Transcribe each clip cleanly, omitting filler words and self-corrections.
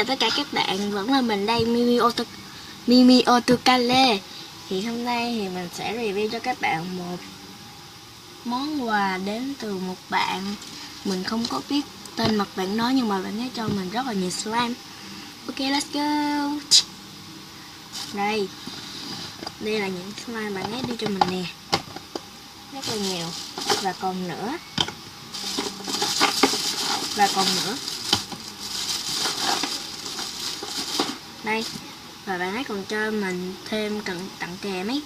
chào tất cả các bạn, vẫn là mình đây, Mimi Otokale. Thì hôm nay thì mình sẽ review cho các bạn một món quà đến từ một bạn. Mình không có biết tên mặt bạn đó nhưng mà bạn ấy cho mình rất là nhiều slime. Ok, let's go. Đây là những slime bạn ấy đưa cho mình nè, rất là nhiều. Và còn nữa. Đây, và bạn ấy còn cho mình thêm tặng kèm ấy,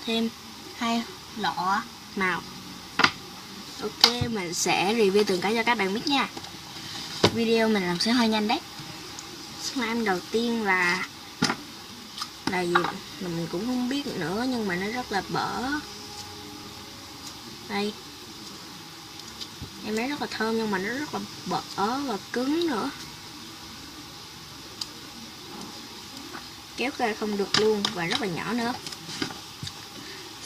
thêm 2 lọ màu. Ok, mình sẽ review từng cái cho các bạn biết nha. Video mình làm sẽ hơi nhanh đấy. Slime đầu tiên là gì mình cũng không biết nữa, nhưng mà nó rất là bở. Đây, em thấy rất là thơm nhưng mà nó rất là bở và cứng nữa, kéo ra không được luôn, và rất là nhỏ nữa.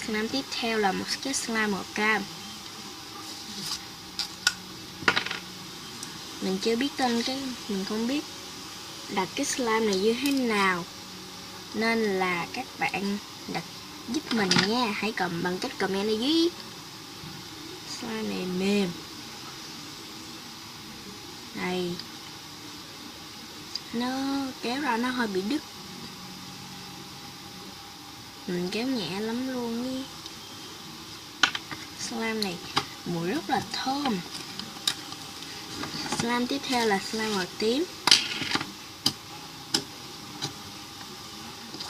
Slime tiếp theo là một cái slime màu cam. Mình chưa biết tên mình không biết đặt cái slime này như thế nào, nên là các bạn đặt giúp mình nha, hãy bằng cách comment ở dưới. Slime này mềm. Đây, nó kéo ra nó hơi bị đứt, mình kéo nhẹ lắm luôn đi. Slime này mùi rất là thơm. Slime tiếp theo là slime màu tím.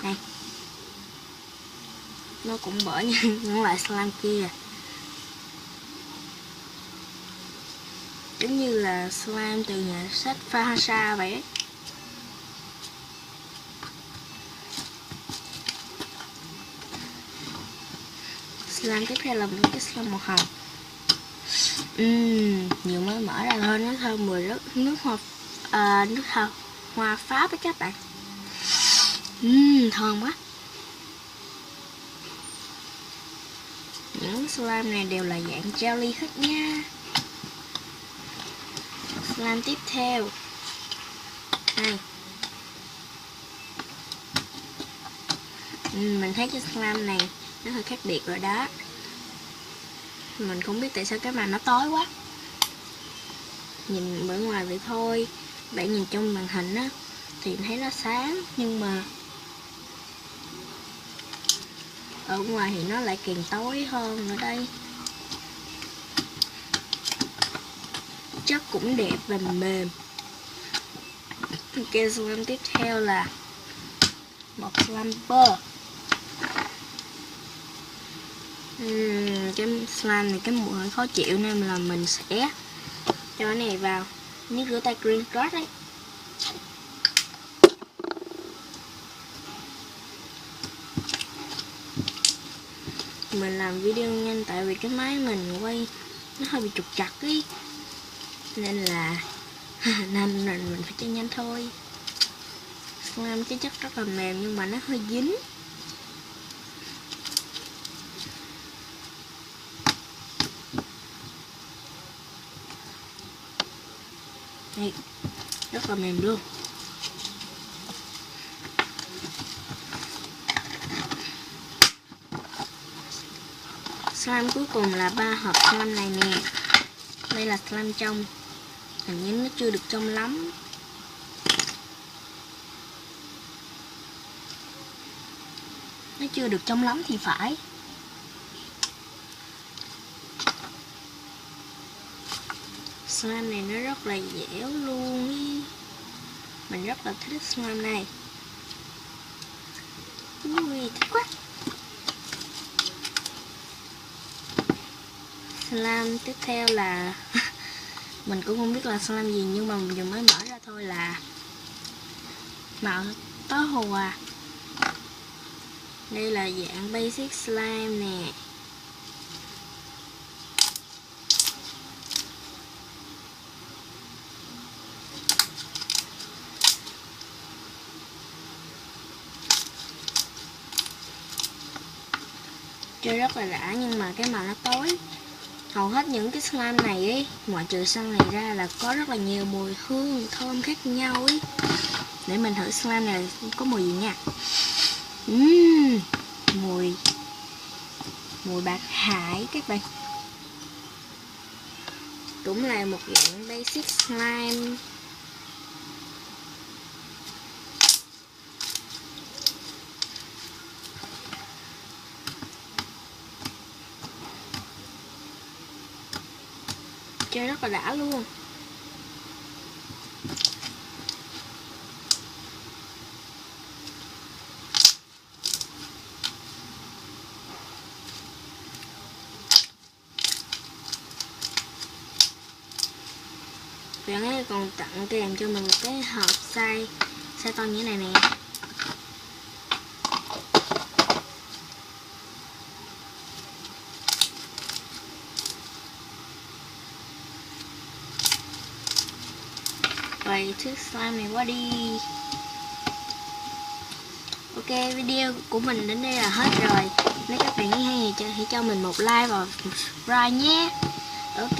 Đây, nó cũng bở như những loại slime kia, giống như là slime từ nhà sách Fahasa vậy ấy. Slime tiếp theo là một cái slime màu hồng. Vừa mới mở ra thôi, nó thơm mùi rất nước hoa Pháp với các bạn. Thơm quá. Những slime này đều là dạng jelly hết nha. Slime tiếp theo đây. Mình thấy cái slime này nó hơi khác biệt rồi đó. Mình không biết tại sao cái màn nó tối quá. Nhìn bề ngoài vậy thôi, bạn nhìn trong màn hình á thì thấy nó sáng, nhưng mà ở ngoài thì nó lại càng tối hơn ở đây. Chất cũng đẹp và mềm. Cái slime tiếp theo là một slime bơ. Cái slime này cái mùi hơi khó chịu nên là mình sẽ cho cái này vào nước rửa tay Green Cross đấy. Mình làm video nhanh tại vì cái máy mình quay nó hơi bị trục trặc ý, nên là mình phải chơi nhanh thôi. Slime cái chất rất là mềm nhưng mà nó hơi dính. Đây, rất là mềm luôn. Slime cuối cùng là 3 hộp slime này nè. Đây là slime trong, hình như nó chưa được trong lắm. Nó chưa được trong lắm thì phải. Slime này nó rất là dẻo luôn ý. Mình rất là thích slime này. Ui, thích quá. Slime tiếp theo là mình cũng không biết là slime gì, nhưng mà mình vừa mới mở ra thôi, là màu táo hồ à. Đây là dạng basic slime nè. Chơi rất là đã nhưng mà cái màu nó tối. Hầu hết những cái slime này ấy, ngoại trừ xăng này ra là có rất là nhiều mùi hương thơm khác nhau ấy. Để mình thử slime này có mùi gì nha. Mùi bạc hải các bạn. Cũng là một dạng basic slime. Chơi rất là đã luôn. Bạn ấy còn tặng kèm cho mình một cái hộp size to như thế này nè. Vậy thước slime này qua đi. Ok, video của mình đến đây là hết rồi. Nếu các bạn thấy hay thì hãy cho mình một like và subscribe nhé. Ok,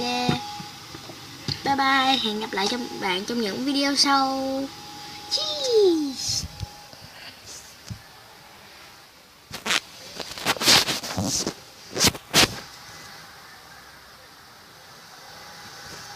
bye bye, hẹn gặp lại các bạn trong những video sau. Cheese.